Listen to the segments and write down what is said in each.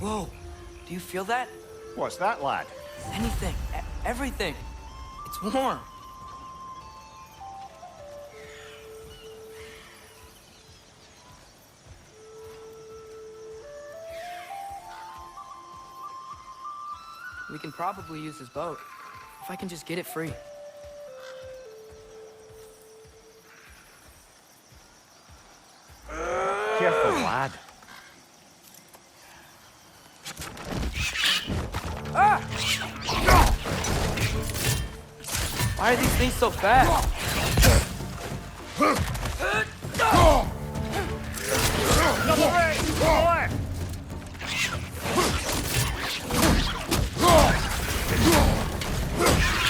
Whoa, do you feel that? What's that, lad? Anything, everything. It's warm. We can probably use this boat, if I can just get it free. Careful, lad. Ah! Why are these things so fast? Double ray! Boy!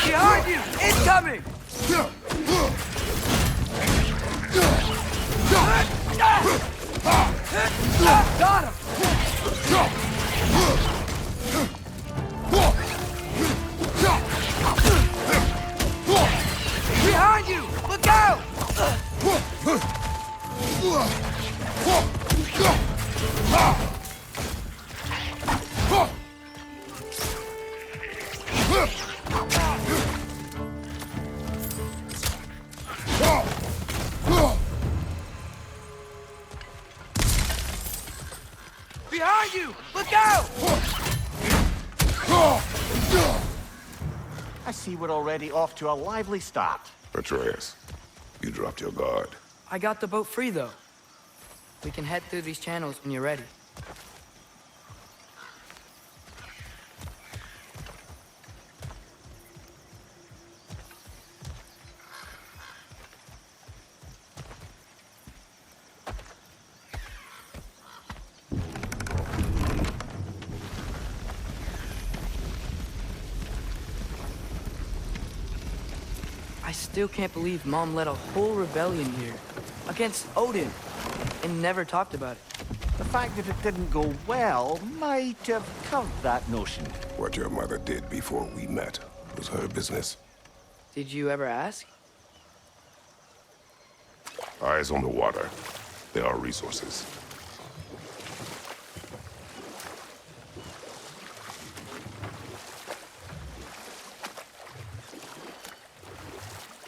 Behind you! Incoming! Got him! Behind you! Look out! Behind you! Look out! I see we're already off to a lively start. Atreus, you dropped your guard. I got the boat free, though. We can head through these channels when you're ready. I still can't believe Mom led a whole rebellion here against Odin and never talked about it. The fact that it didn't go well might have curved that notion. What your mother did before we met was her business. Did you ever ask? Eyes on the water. There are resources.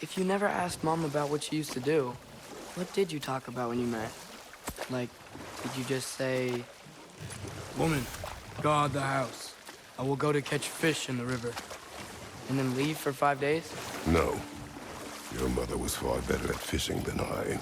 If you never asked Mom about what she used to do, what did you talk about when you met? Like, did you just say, "Woman, guard the house. I will go to catch fish in the river," and then leave for 5 days? No. Your mother was far better at fishing than I.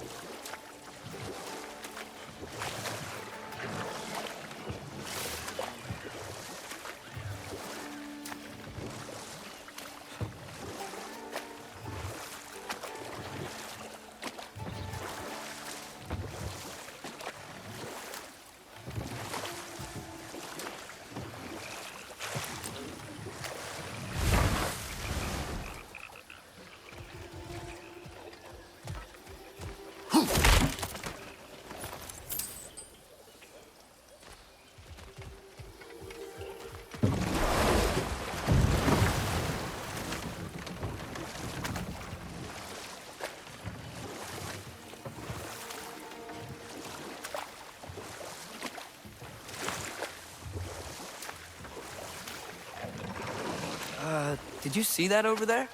Did you see that over there?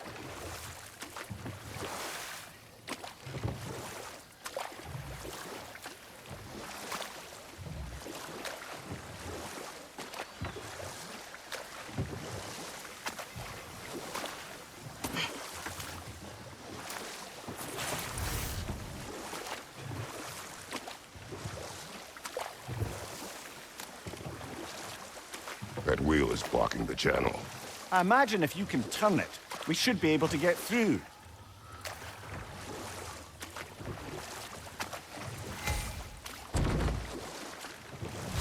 That wheel is blocking the channel. I imagine if you can turn it, we should be able to get through.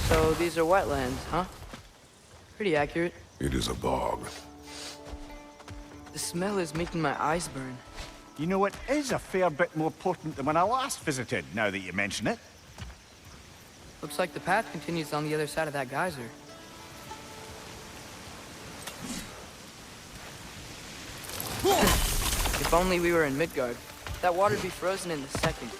So these are wetlands, huh? Pretty accurate. It is a bog. The smell is making my eyes burn. You know, it is a fair bit more potent than when I last visited, now that you mention it. Looks like the path continues on the other side of that geyser. If only we were in Midgard. That water'd be frozen in a second.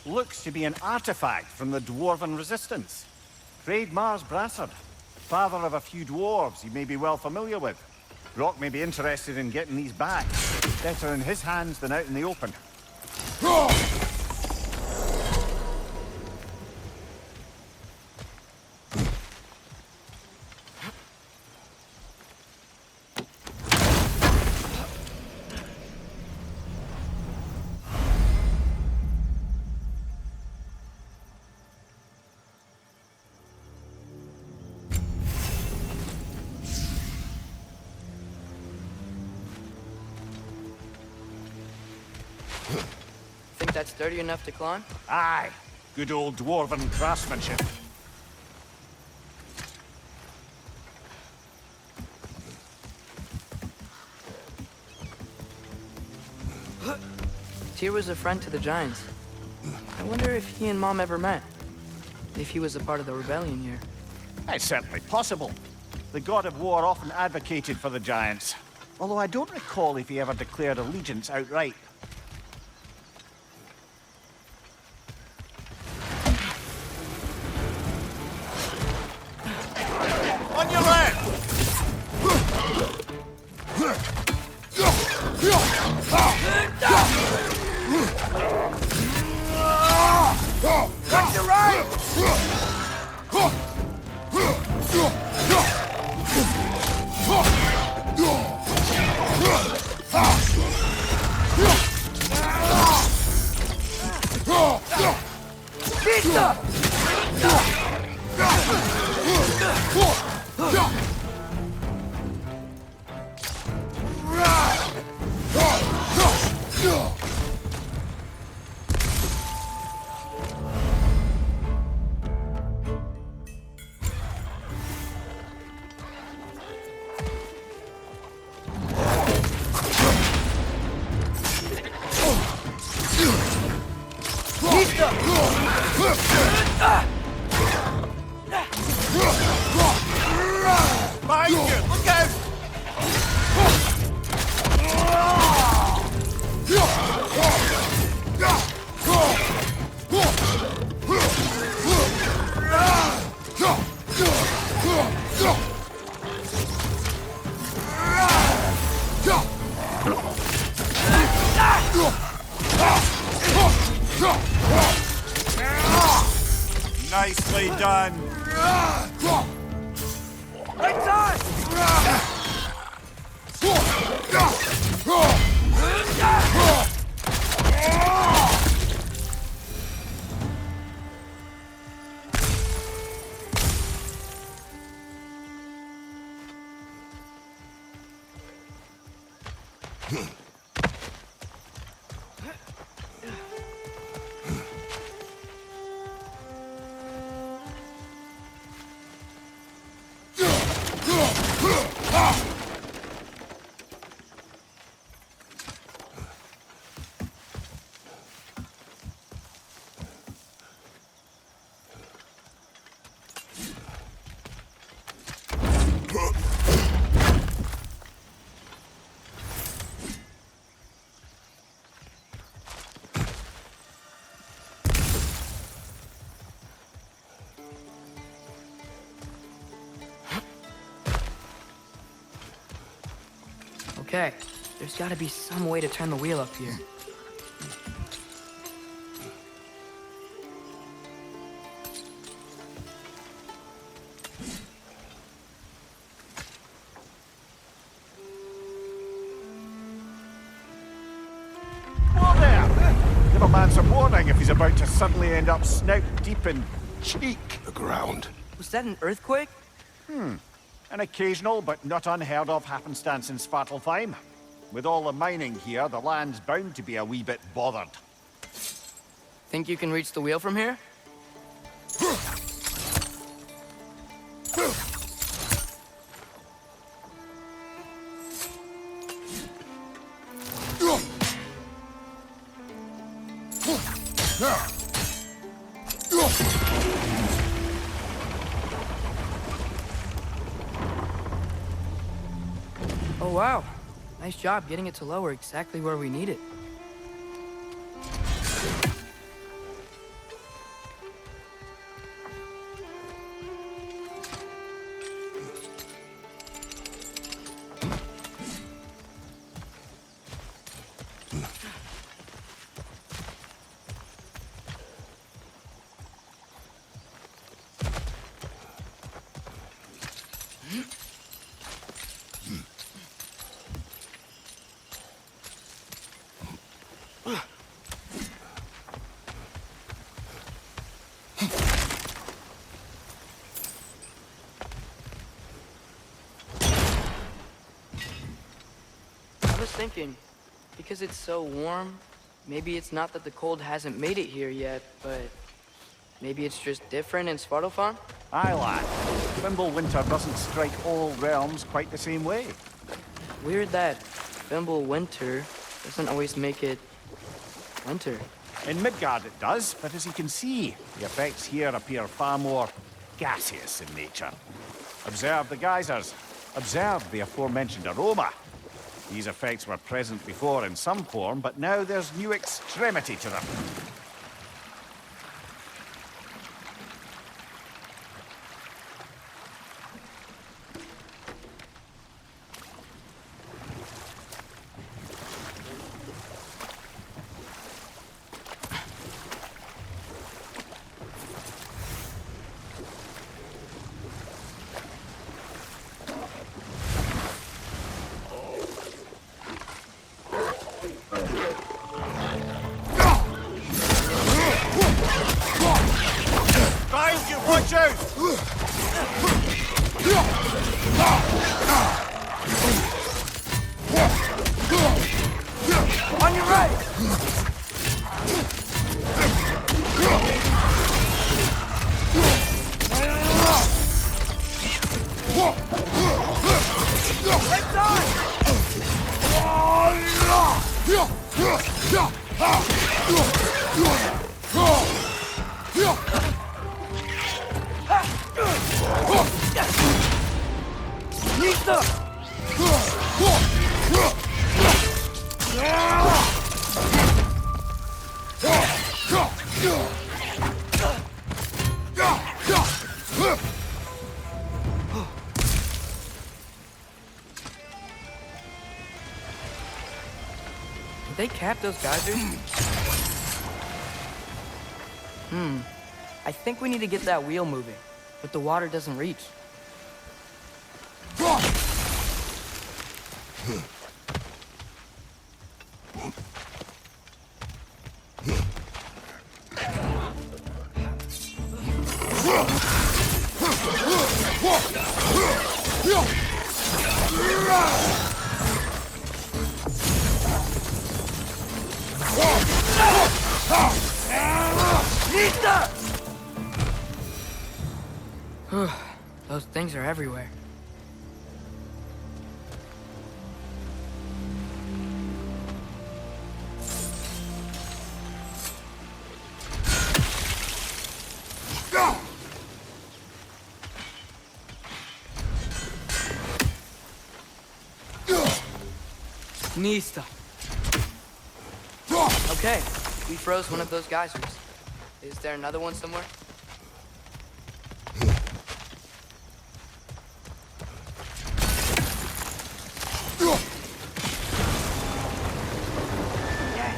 Looks to be an artifact from the Dwarven Resistance. Trade Mars Brassard, father of a few dwarves you may be well familiar with. Brock may be interested in getting these back. Better in his hands than out in the open. Think that's sturdy enough to climb? Aye, good old Dwarven craftsmanship. Tyr was a friend to the Giants. I wonder if he and Mom ever met. If he was a part of the rebellion here. It's certainly possible. The god of war often advocated for the Giants. Although I don't recall if he ever declared allegiance outright. On your left! On your right! Behind you! Look out! Nicely done. Right side! Okay, there's gotta be some way to turn the wheel up here. Whoa there! Give a man some warning if he's about to suddenly end up snout deep in cheek. The ground. Was that an earthquake? An occasional but not unheard of happenstance in Svartalfheim. With all the mining here, the land's bound to be a wee bit bothered. Think you can reach the wheel from here? Oh, wow. Nice job getting it to lower exactly where we need it. I was thinking, because it's so warm, maybe it's not that the cold hasn't made it here yet, but maybe it's just different in Svartalfheim? Aye, lad. Winter doesn't strike all realms quite the same way. Weird that Winter doesn't always make it winter. In Midgard it does, but as you can see, the effects here appear far more gaseous in nature. Observe the geysers. Observe the aforementioned aroma. These effects were present before in some form, but now there's new extremity to them. Watch out! On your right! Let's Did they cap those geysers? I think we need to get that wheel moving, but the water doesn't reach. Those things are everywhere. Nista. Okay, we froze one of those geysers. Is there another one somewhere? Yeah,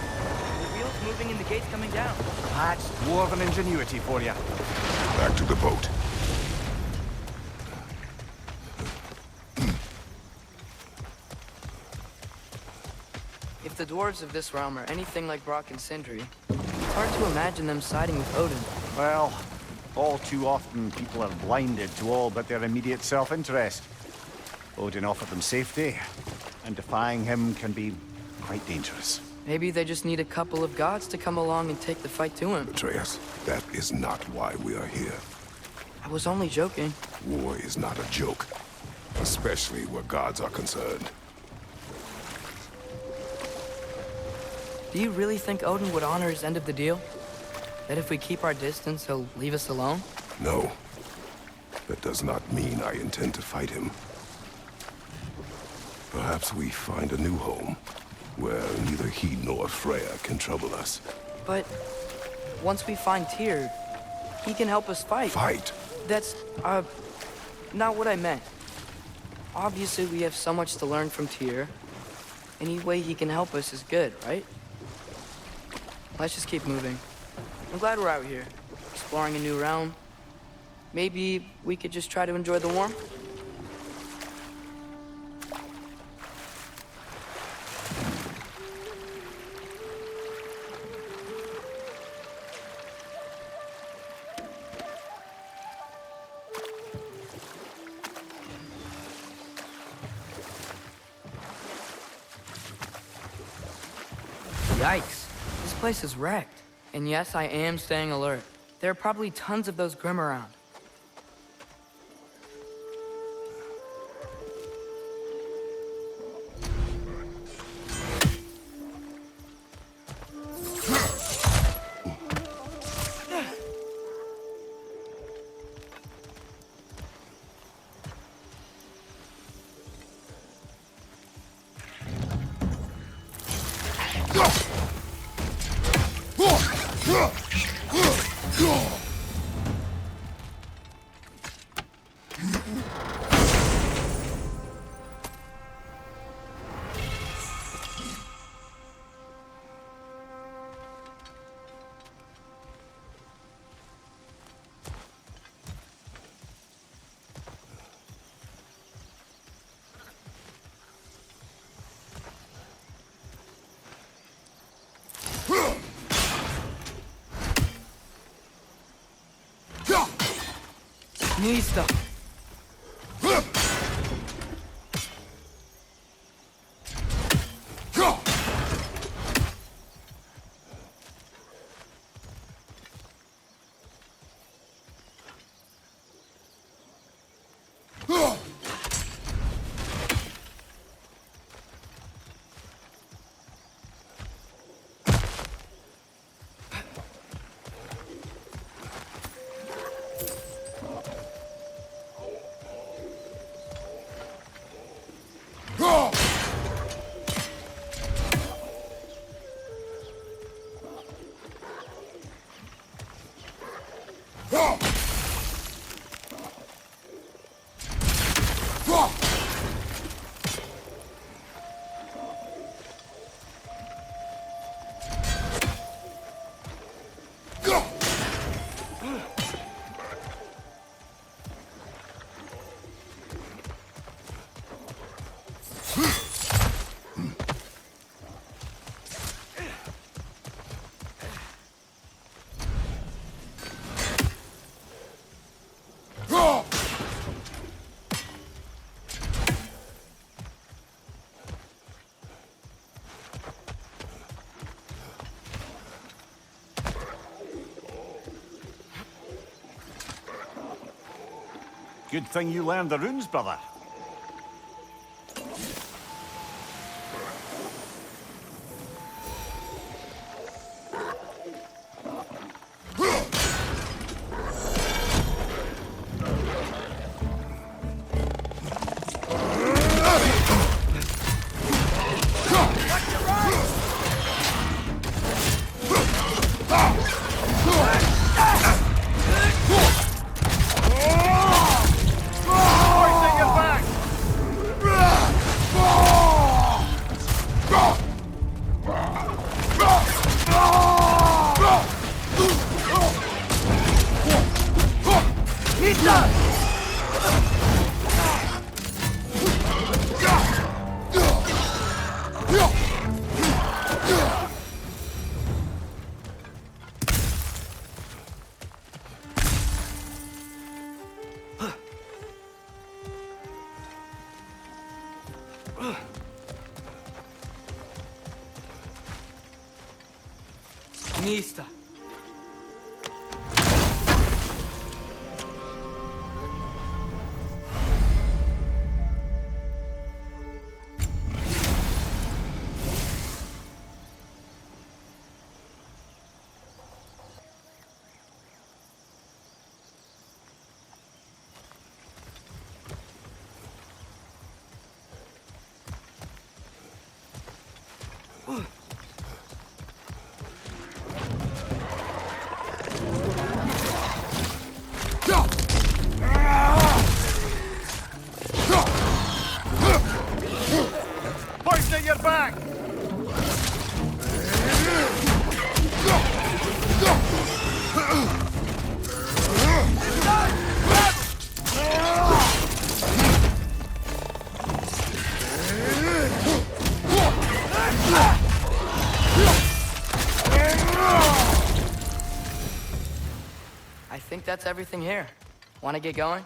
the wheel's moving and the gate's coming down. That's dwarven ingenuity for you. Back to the boat. If the dwarves of this realm are anything like Brock and Sindri, it's hard to imagine them siding with Odin. Well, all too often people are blinded to all but their immediate self-interest. Odin offered them safety, and defying him can be quite dangerous. Maybe they just need a couple of gods to come along and take the fight to him. Atreus, that is not why we are here. I was only joking. War is not a joke, especially where gods are concerned. Do you really think Odin would honor his end of the deal? That if we keep our distance, he'll leave us alone? No. That does not mean I intend to fight him. Perhaps we find a new home, where neither he nor Freya can trouble us. But once we find Tyr, he can help us fight. Fight? That's, not what I meant. Obviously, we have so much to learn from Tyr. Any way he can help us is good, right? Let's just keep moving. I'm glad we're out here, exploring a new realm. Maybe we could just try to enjoy the warmth? Yikes. This place is wrecked. And yes, I am staying alert. There are probably tons of those Grimm around. Need stuff. Good thing you learned the runes, brother. Nista. Point at your back! I think that's everything here. Want to get going?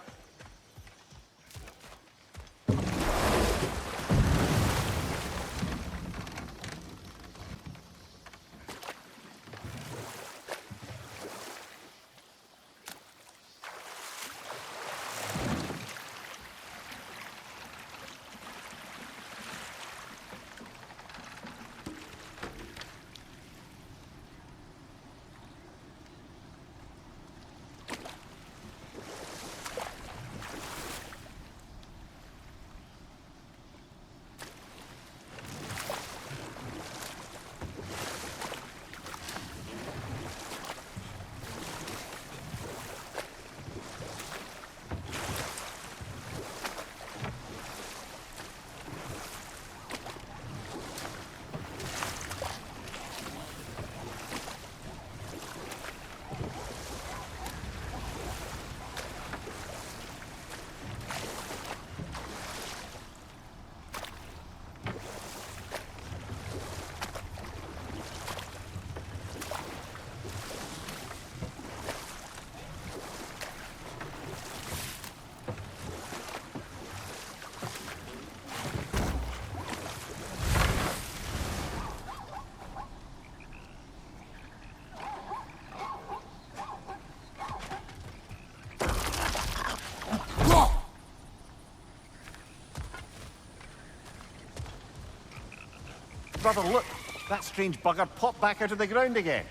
Brother, look! That strange bugger popped back out of the ground again.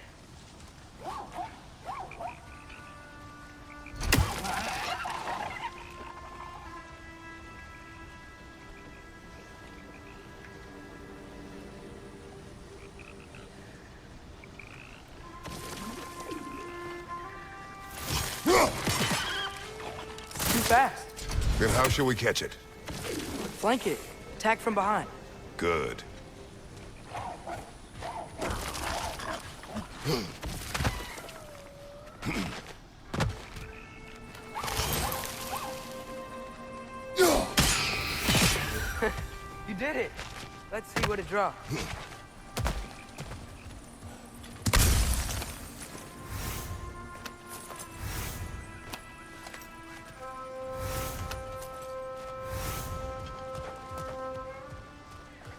Too fast. Then how shall we catch it? Flank it. Attack from behind. Good. You did it. Let's see what it draws.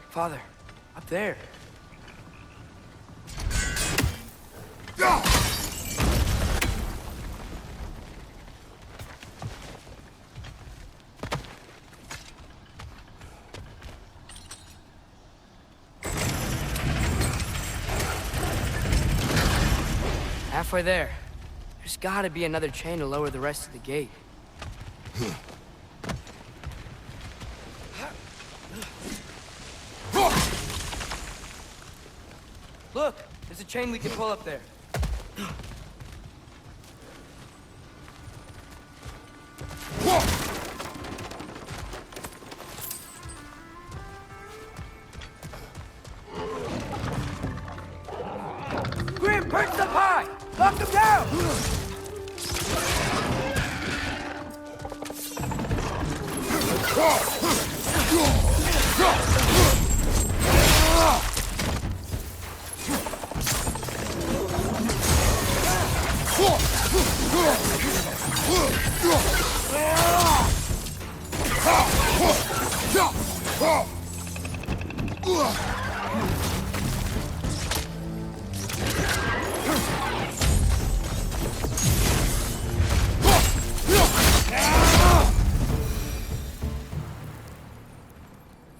Father, up there. Halfway there. There's gotta be another chain to lower the rest of the gate. Look, there's a chain we can pull up there. Grim, perch up high! Knock him down!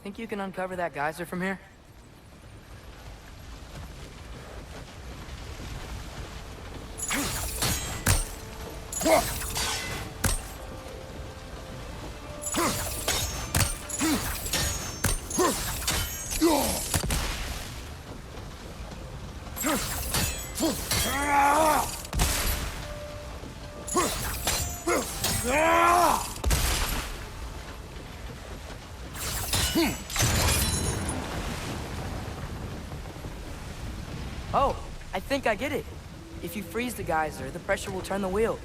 think you can uncover that geyser from here? Oh, I think I get it. If you freeze the geyser, the pressure will turn the wheel.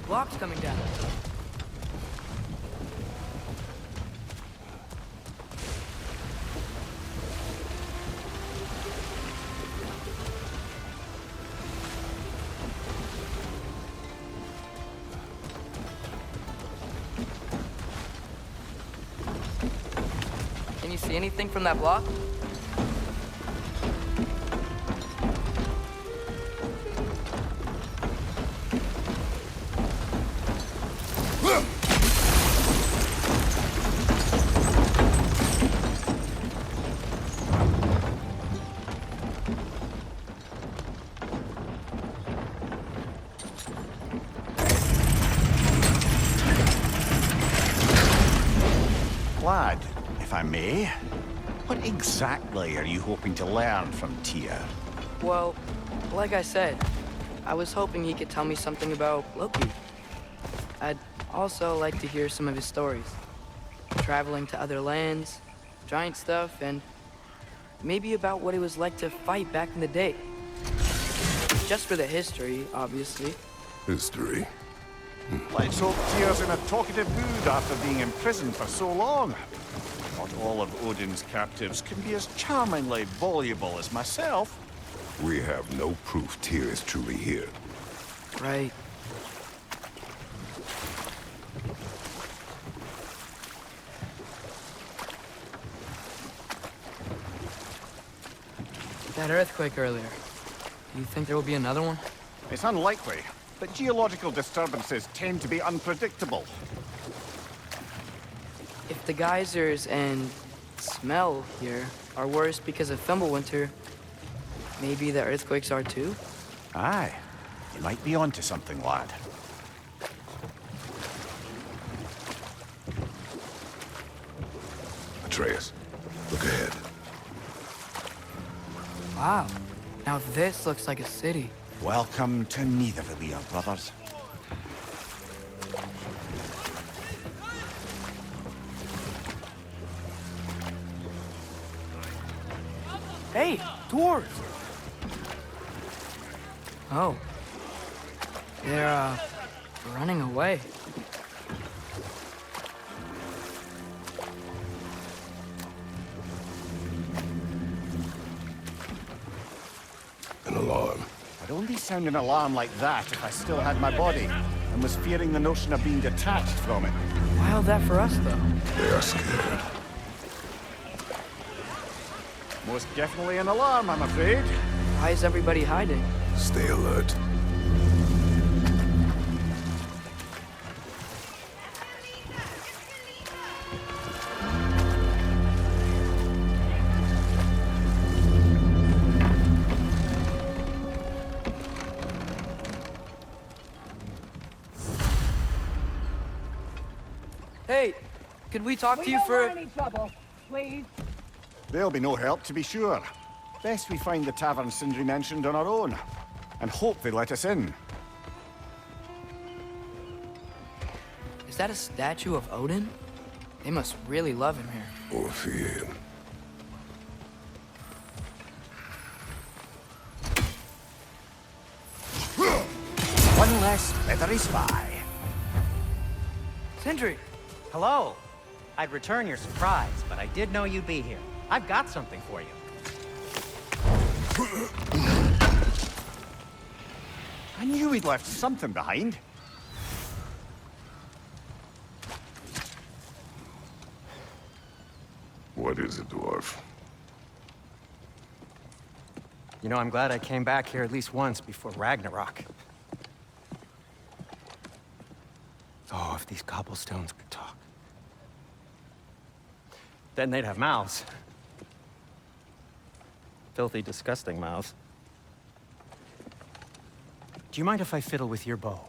Blocks coming down. Can you see anything from that block? Lad, if I may, what exactly are you hoping to learn from Tyr? Well, like I said, I was hoping he could tell me something about Loki. I'd also like to hear some of his stories. Traveling to other lands, giant stuff, and maybe about what it was like to fight back in the day. Just for the history, obviously. History. Let's hope Tyr's in a talkative mood after being imprisoned for so long. Not all of Odin's captives can be as charmingly voluble as myself. We have no proof Tyr is truly here. Right. That earthquake earlier. Do you think there will be another one? It's unlikely, but geological disturbances tend to be unpredictable. If the geysers and smell here are worse because of Fimbulwinter, maybe the earthquakes are too? Aye, you might be onto something, lad. Atreus, look ahead. Wow. Now this looks like a city. Welcome to Nidavellir, brothers. Hey, dwarves! Oh. They're, running away. An alarm. I'd only sound an alarm like that if I still had my body, and was fearing the notion of being detached from it. Wild that for us, though. They are scared. Most definitely an alarm, I'm afraid. Why is everybody hiding? Stay alert. Hey, could we talk to you for... any trouble, please. There'll be no help, to be sure. Best we find the tavern Sindri mentioned on our own, and hope they let us in. Is that a statue of Odin? They must really love him here. Or fear. One less feathery spy. Sindri! Hello. I'd return your surprise, but I did know you'd be here. I've got something for you. I knew we'd left something behind. What is it, dwarf? You know, I'm glad I came back here at least once before Ragnarok. Oh, if these cobblestones could talk. Then they'd have mouths. Filthy, disgusting mouths. Do you mind if I fiddle with your bow?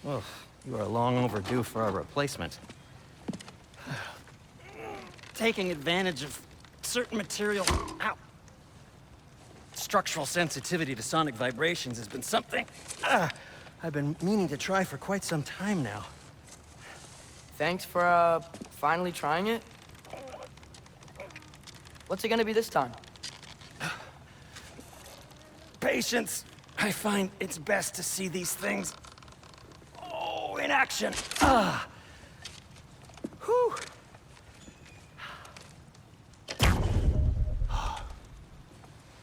Well, you are long overdue for a replacement. Taking advantage of certain material... Ow! Structural sensitivity to sonic vibrations has been something I've been meaning to try for quite some time now. Thanks for, finally trying it. What's it gonna be this time? Patience. I find it's best to see these things, in action. Whew.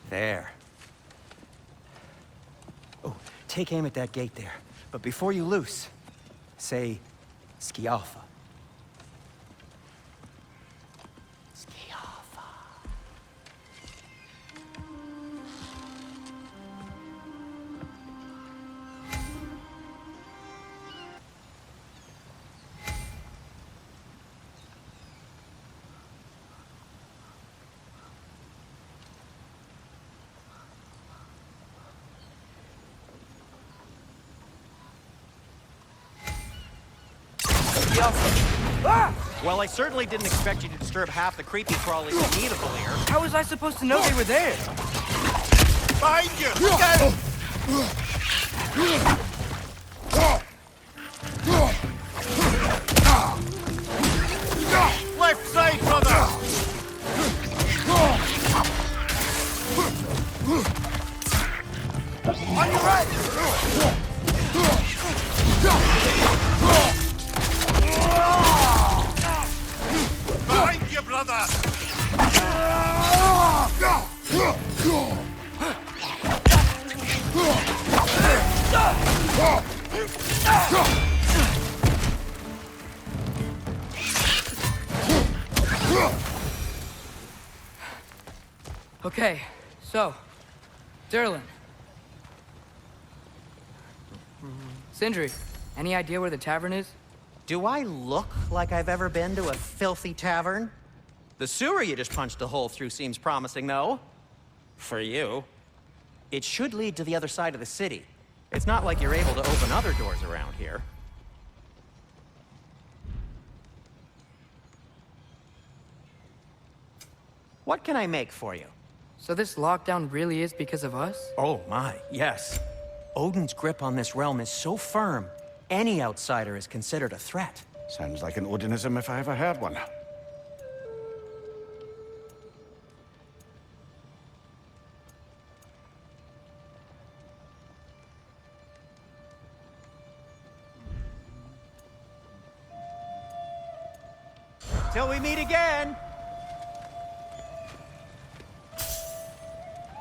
There. Oh, take aim at that gate there. But before you loose, say, Skialfa. Skialfa. Well, I certainly didn't expect you to disturb half the creepy crawlies in need of the lair. How was I supposed to know they were there? Behind you! Left side, brother! On your right! Behind you, brother! Okay, so, Durlin. Sindri, any idea where the tavern is? Do I look like I've ever been to a filthy tavern? The sewer you just punched a hole through seems promising, though. For you. It should lead to the other side of the city. It's not like you're able to open other doors around here. What can I make for you? So this lockdown really is because of us? Oh my, yes. Odin's grip on this realm is so firm, any outsider is considered a threat. Sounds like an Odinism if I ever heard one. Till we meet again!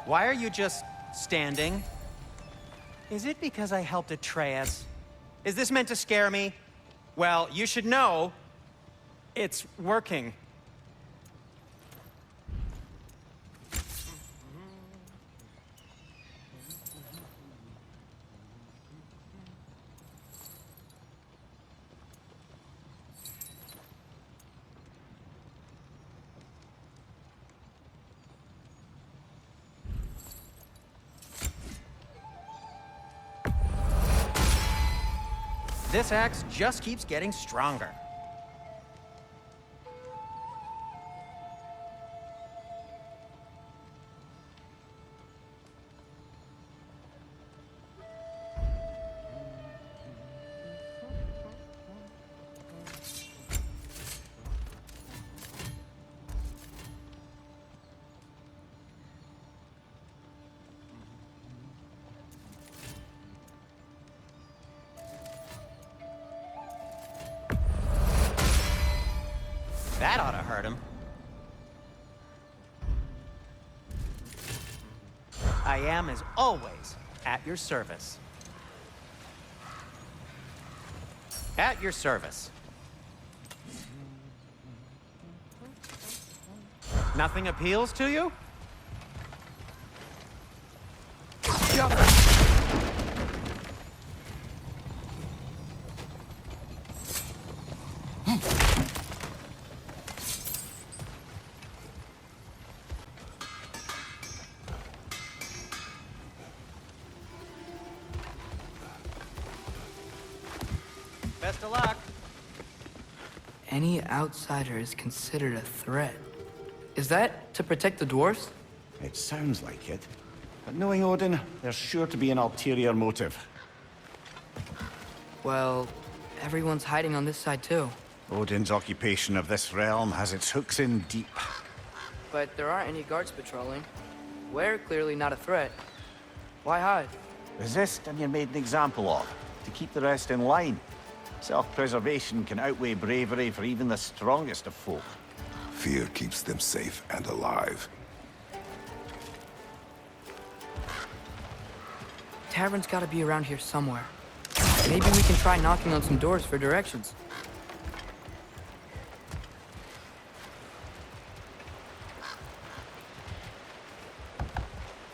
Why are you just standing? Is it because I helped Atreus? Is this meant to scare me? Well, you should know, it's working. This axe just keeps getting stronger. That ought to hurt him. I am, as always, at your service. At your service. Nothing appeals to you? Best of luck. Any outsider is considered a threat. Is that to protect the dwarfs? It sounds like it. But knowing Odin, there's sure to be an ulterior motive. Well, everyone's hiding on this side too. Odin's occupation of this realm has its hooks in deep. But there aren't any guards patrolling. We're clearly not a threat. Why hide? Resist and you're made an example of, to keep the rest in line. Self-preservation can outweigh bravery for even the strongest of folk. Fear keeps them safe and alive. Tavern's gotta be around here somewhere. Maybe we can try knocking on some doors for directions.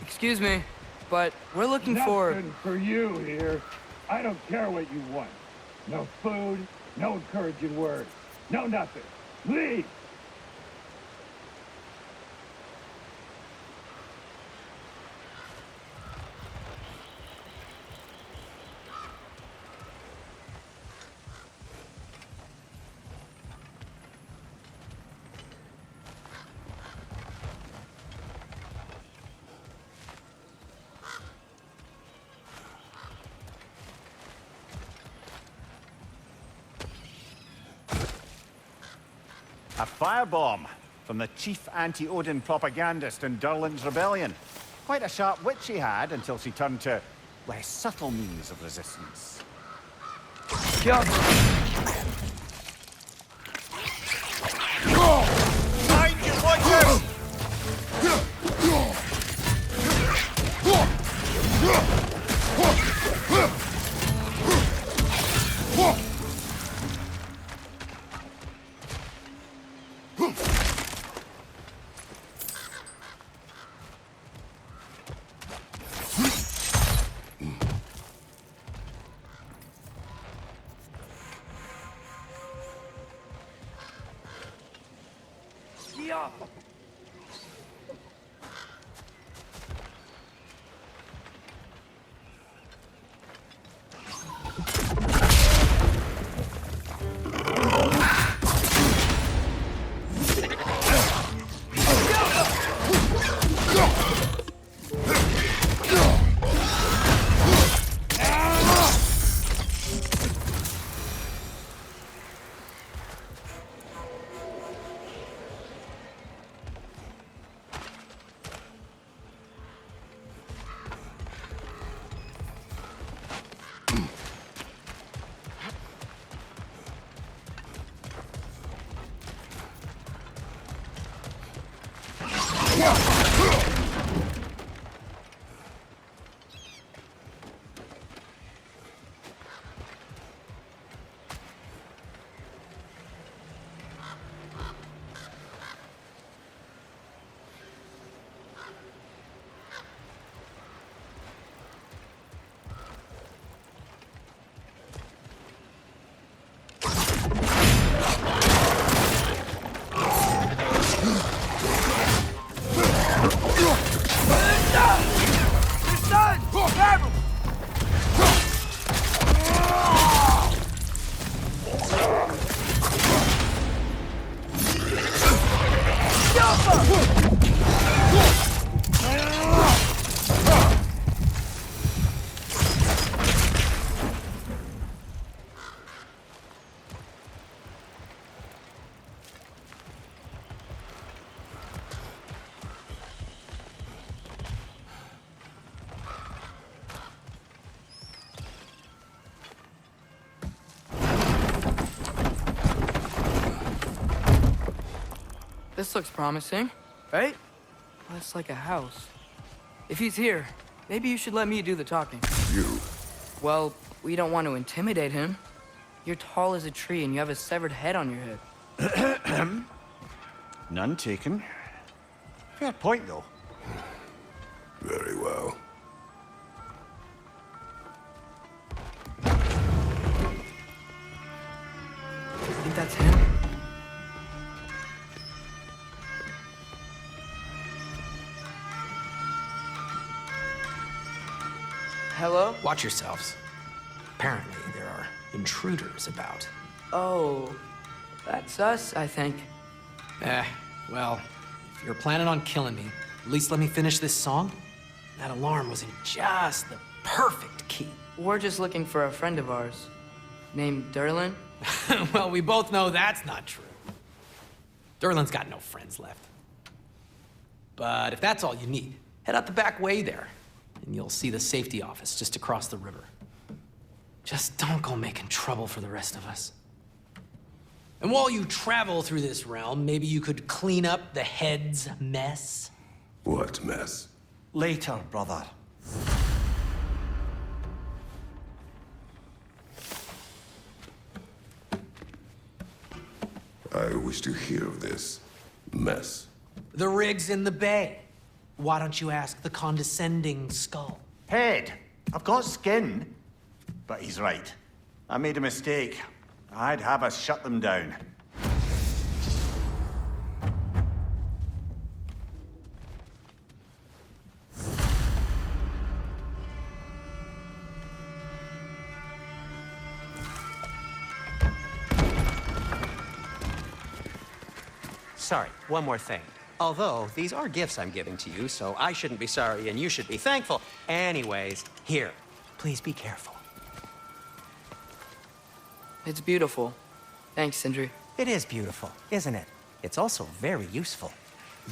Excuse me, but we're looking for... Nothing for you here. I don't care what you want. No food, no encouraging words, no nothing. Leave! A firebomb from the chief anti-Odin propagandist in Durlin's rebellion. Quite a sharp wit she had until she turned to less subtle means of resistance. Behind you, watch out! This looks promising, right? Well, it's like a house. If he's here, maybe you should let me do the talking. You. Well, we don't want to intimidate him. You're tall as a tree and you have a severed head on your head. None taken. Fair point, though. Very well. I think that's him. Hello? Watch yourselves. Apparently, there are intruders about. Oh, that's us, I think. Well, if you're planning on killing me, at least let me finish this song. That alarm was in just the perfect key. We're just looking for a friend of ours named Derlin. Well, we both know that's not true. Derlin's got no friends left. But if that's all you need, head out the back way there, and you'll see the safety office just across the river. Just don't go making trouble for the rest of us. And while you travel through this realm, maybe you could clean up the head's mess? What mess? Later, brother. I wish to hear of this mess. The rig's in the bay. Why don't you ask the condescending skull? Head, I've got skin. But he's right. I made a mistake. I'd have us shut them down. Sorry, one more thing. Although, these are gifts I'm giving to you, so I shouldn't be sorry and you should be thankful. Anyways, here, please be careful. It's beautiful. Thanks, Sindri. It is beautiful, isn't it? It's also very useful.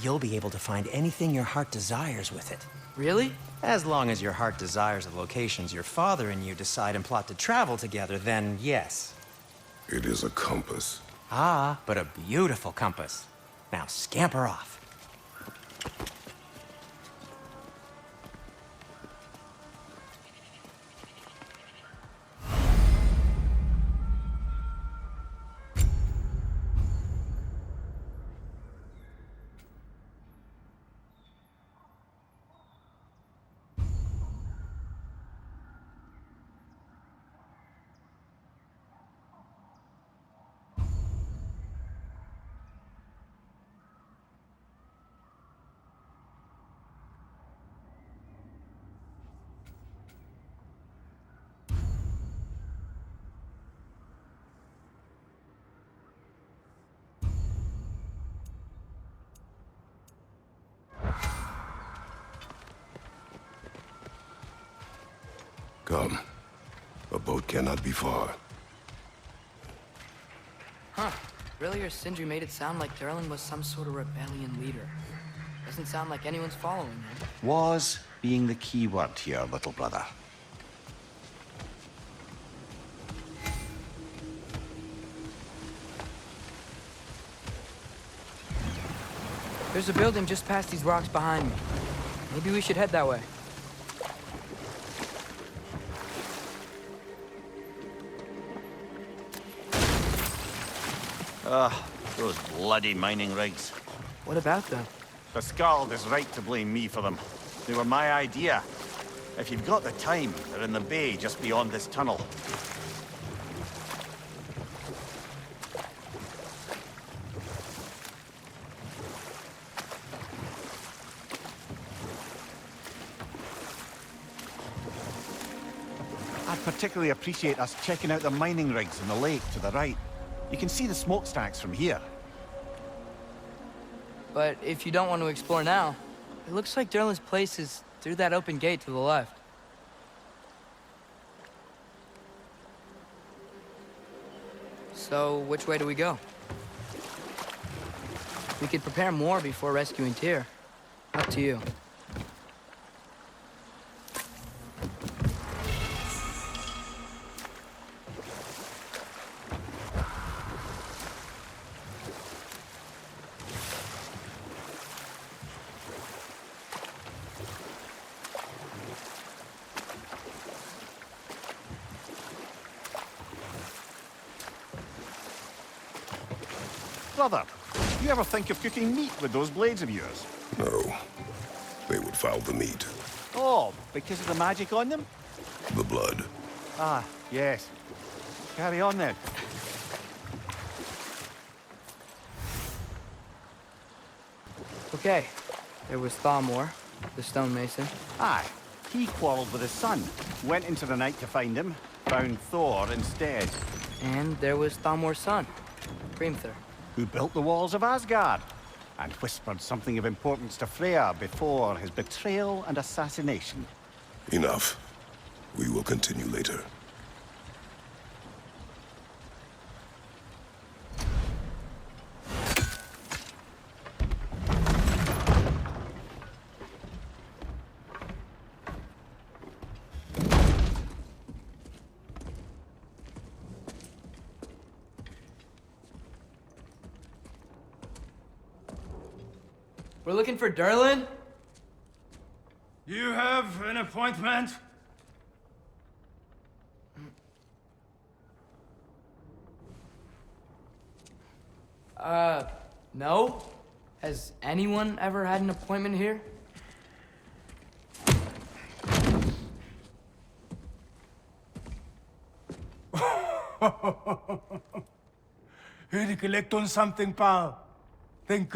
You'll be able to find anything your heart desires with it. Really? As long as your heart desires the locations your father and you decide and plot to travel together, then yes. It is a compass. Ah, but a beautiful compass. Now scamper off. Come. A boat cannot be far. Huh. Earlier, Sindri made it sound like Derlin was some sort of rebellion leader. Doesn't sound like anyone's following him. Was being the key word here, little brother. There's a building just past these rocks behind me. Maybe we should head that way. Those bloody mining rigs. What about them? The Skald is right to blame me for them. They were my idea. If you've got the time, they're in the bay just beyond this tunnel. I'd particularly appreciate us checking out the mining rigs in the lake to the right. You can see the smokestacks from here. But if you don't want to explore now, it looks like Derlin's place is through that open gate to the left. So, which way do we go? We could prepare more before rescuing Tyr. Up to you. Brother, you ever think of cooking meat with those blades of yours? No. They would foul the meat. Oh, because of the magic on them? The blood. Ah, yes. Carry on then. Okay, there was Thalmor, the stonemason. Aye. He quarreled with his son. Went into the night to find him. Found Thor instead. And there was Thalmor's son, Grimthur. Who built the walls of Asgard. And whispered something of importance to Freya before his betrayal and assassination. Enough. We will continue later. We're looking for Durlin? You have an appointment? No? Has anyone ever had an appointment here? Here to collect on something, pal? Think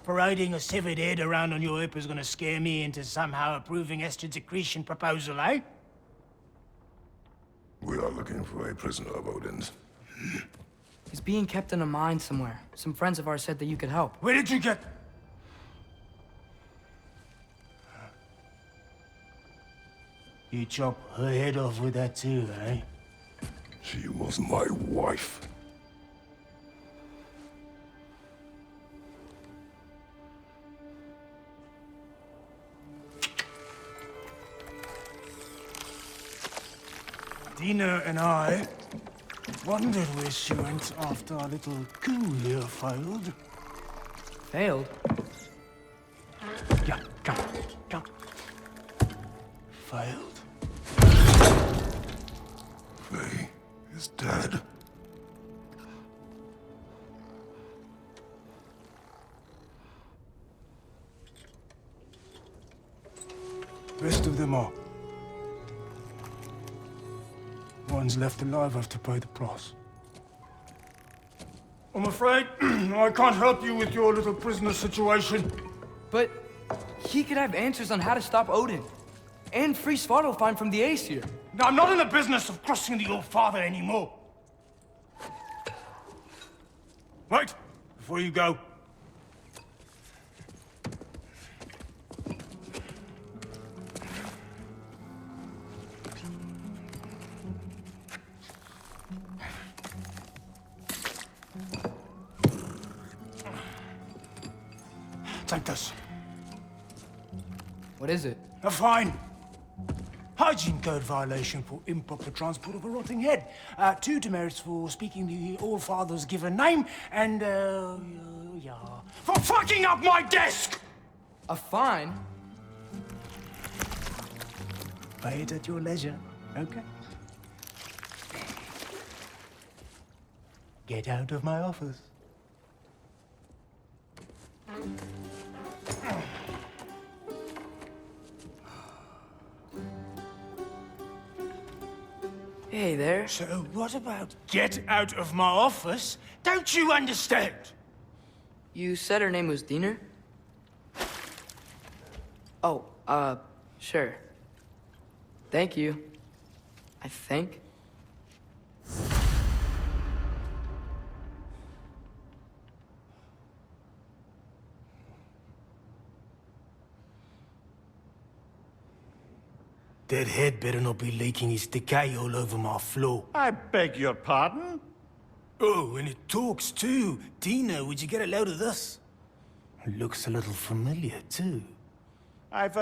parading a severed head around on your hip is gonna scare me into somehow approving Estrid's accretion proposal, eh? We are looking for a prisoner of Odin's. He's being kept in a mine somewhere. Some friends of ours said that you could help. Where did you get... You chop her head off with that too, eh? She was my wife. Dina and I wondered where she went after our little coup here failed. Failed? Yeah, come. Failed. Faye is dead. Rest of them are. One's left alive have to pay the price. I'm afraid I can't help you with your little prisoner situation. But he could have answers on how to stop Odin. And free Svartalfheim from the Aesir. I'm not in the business of crossing the old father anymore. Wait, before you go. Take this. What is it? A fine. Hygiene code violation for improper transport of a rotting head. 2 demerits for speaking the All-Father's given name, and, yeah... For fucking up my desk! A fine? Pay it at your leisure, okay? Get out of my office. Hey there. So what about get out of my office? Don't you understand? You said her name was Diener? Oh, sure. Thank you. I think. That head better not be leaking his decay all over my floor. I beg your pardon? Oh, and it talks too. Dina, would you get a load of this? It looks a little familiar too. I've,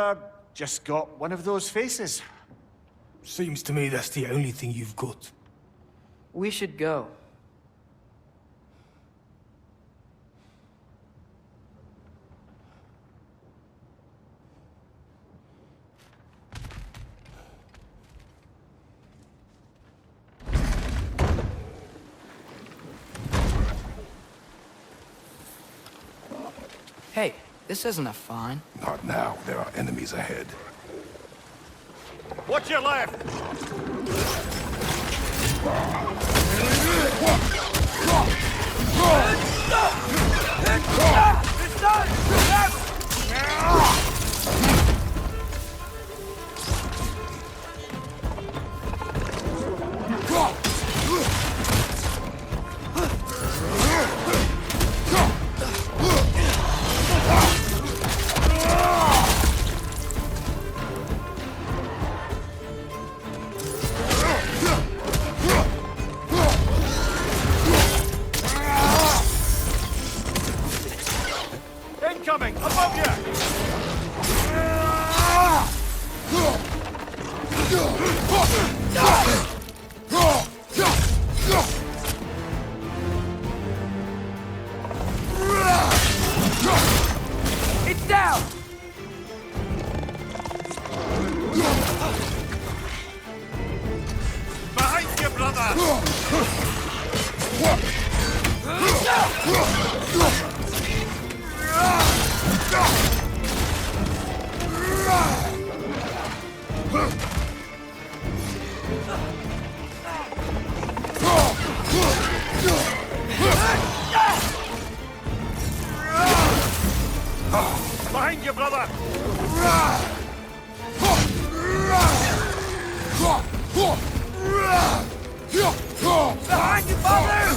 just got one of those faces. Seems to me that's the only thing you've got. We should go. Hey, this isn't a fine. Not now. There are enemies ahead. Watch your left! Incoming! Above you! It's down! Behind you, brother! Behind you, brother! Behind you, father!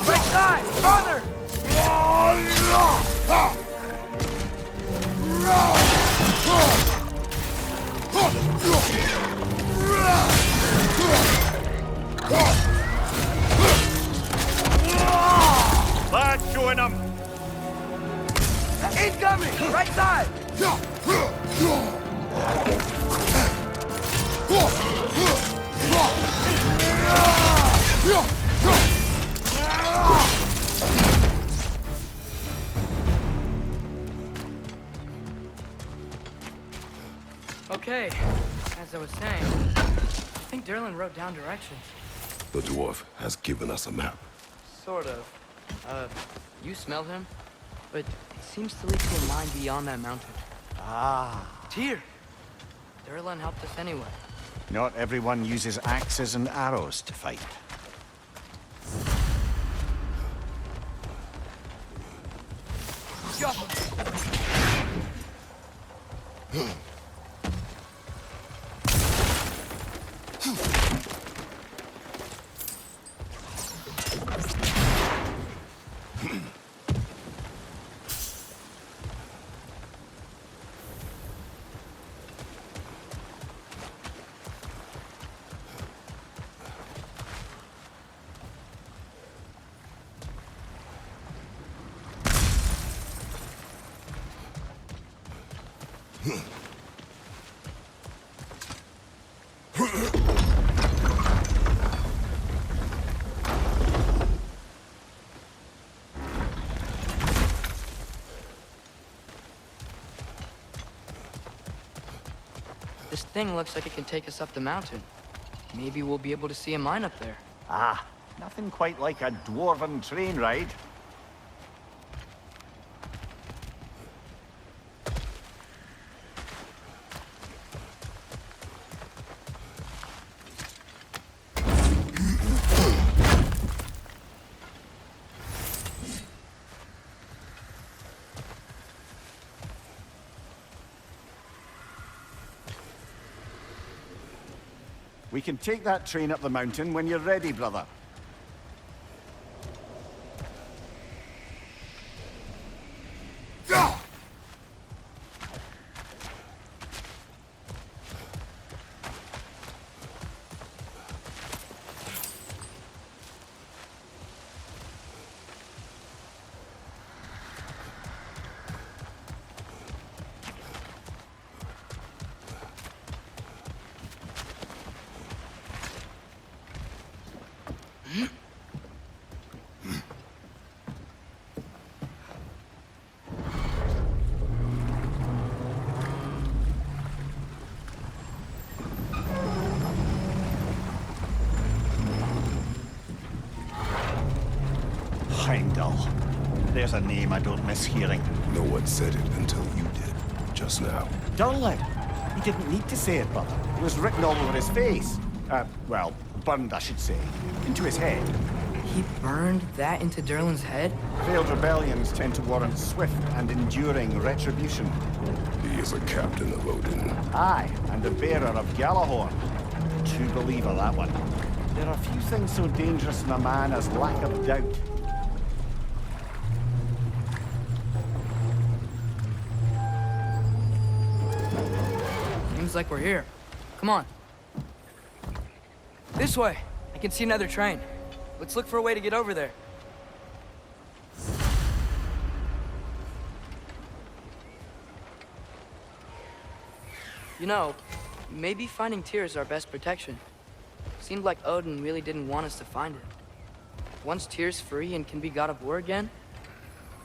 Right side! Father! Lad, showing him! Incoming! Right side! Okay, as I was saying, I think Derlin wrote down directions. The dwarf has given us a map. Sort of. You smelled him? But it seems to lead to a mine beyond that mountain. Ah. Tyr! Derlin helped us anyway. Not everyone uses axes and arrows to fight. This thing looks like it can take us up the mountain. Maybe we'll be able to see a mine up there. Ah, nothing quite like a dwarven train ride. We can take that train up the mountain when you're ready, brother. Heimdall. There's a name I don't miss hearing. No one said it until you did, just now. Durlin. He didn't need to say it, brother. It was written all over his face. Well, burned, I should say. Into his head. He burned that into Durlin's head? Failed rebellions tend to warrant swift and enduring retribution. He is a captain of Odin. Aye, and the bearer of Gjallarhorn. True believer, that one. There are few things so dangerous in a man as lack of doubt. Seems like we're here. Come on. This way. I can see another train. Let's look for a way to get over there. You know, maybe finding Tyr is our best protection. Seemed like Odin really didn't want us to find it. Once Tyr's free and can be god of war again,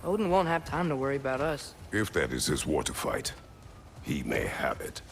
Odin won't have time to worry about us. If that is his war to fight, he may have it.